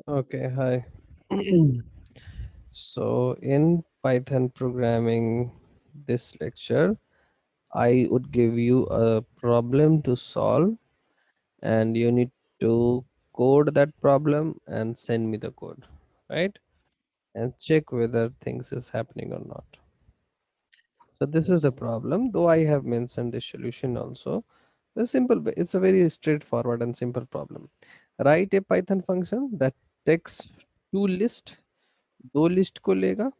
Okay, hi. So, in Python programming, this lecture, I would give you a problem to solve, and you need to code that problem and send me the code, right? And check whether things is happening or not. So, this is the problem, though I have mentioned the solution also. The simple, it's a very straightforward and simple problem. Write a Python function that takes two list, दो list को लेगा,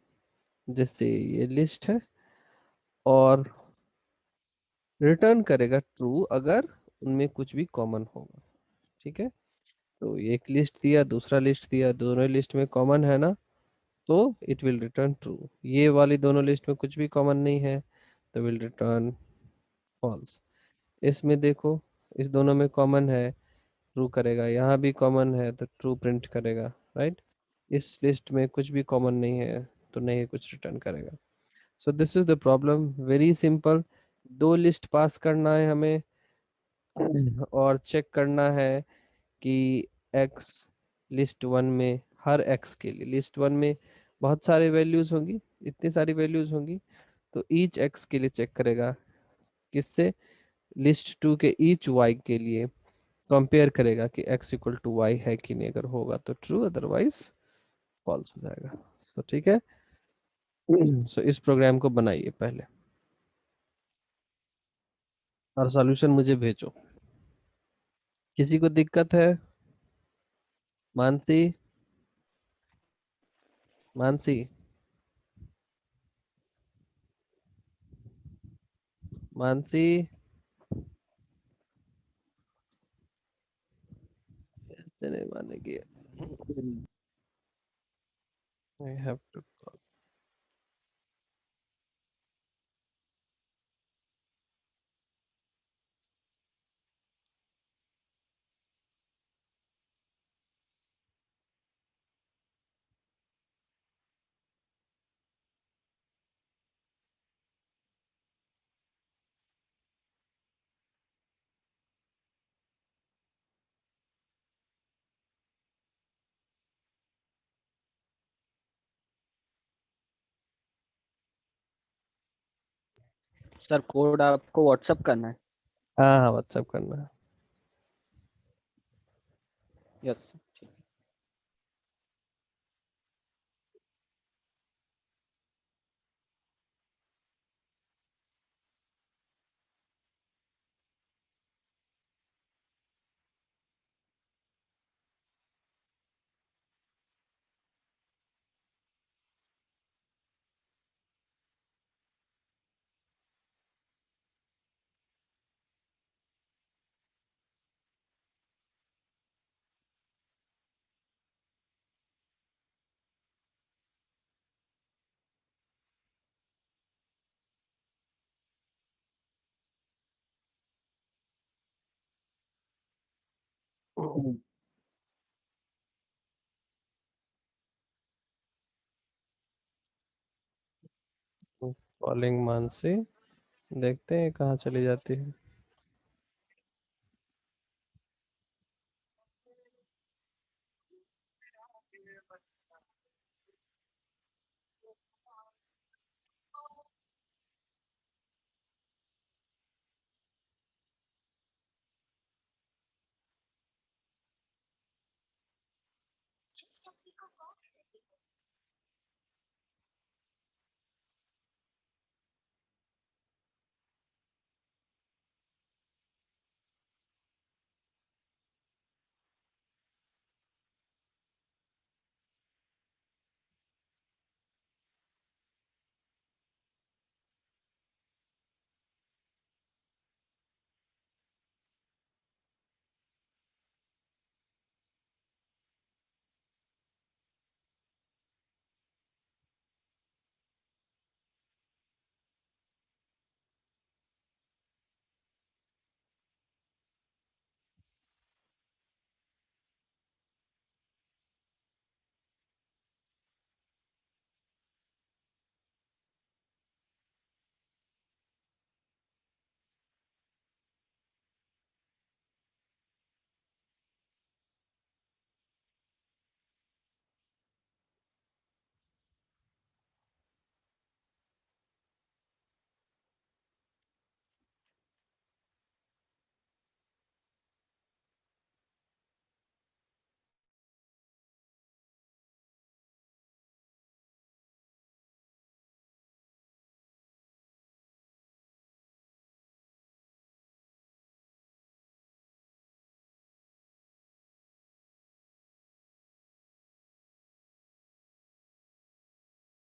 जैसे ये list है, और return करेगा true अगर उनमें कुछ भी कॉमन होगा। ठीक है, तो एक लिस्ट दिया, दूसरा लिस्ट दिया, दोनों लिस्ट में कॉमन है ना, तो इट विल रिटर्न ट्रू। ये वाली दोनों लिस्ट में कुछ भी कॉमन नहीं है तो विल रिटर्न फॉल्स। इसमें देखो, इस दोनों में कॉमन है, ट्रू करेगा, यहाँ भी कॉमन है तो ट्रू प्रिंट करेगा, राइट। इस लिस्ट में कुछ भी कॉमन नहीं है तो नहीं कुछ रिटर्न करेगा। So this is the problem, very simple. दो लिस्ट पास करना है हमें और चेक करना है कि x लिस्ट वन में, हर x के लिए लिस्ट वन में बहुत सारे वैल्यूज होंगी, इतनी सारी वैल्यूज होंगी, तो ईच x के लिए चेक करेगा। किससे? लिस्ट टू के ईच y के लिए कंपेयर करेगा कि x इक्वल टू वाई है कि नहीं, अगर होगा तो ट्रू, अदरवाइज फॉल्स हो जाएगा। सो ठीक है। सो इस प्रोग्राम को बनाइए पहले और सॉल्यूशन मुझे भेजो। किसी को दिक्कत है? मानसी, मानसी, मानसी, ऐसे नहीं मानेगी। I have to call. Sir code आपको व्हाट्सअप करना है। हाँ हाँ, व्हाट्सएप करना है। यस। कॉलिंग मानसी, देखते हैं कहाँ चली जाती है।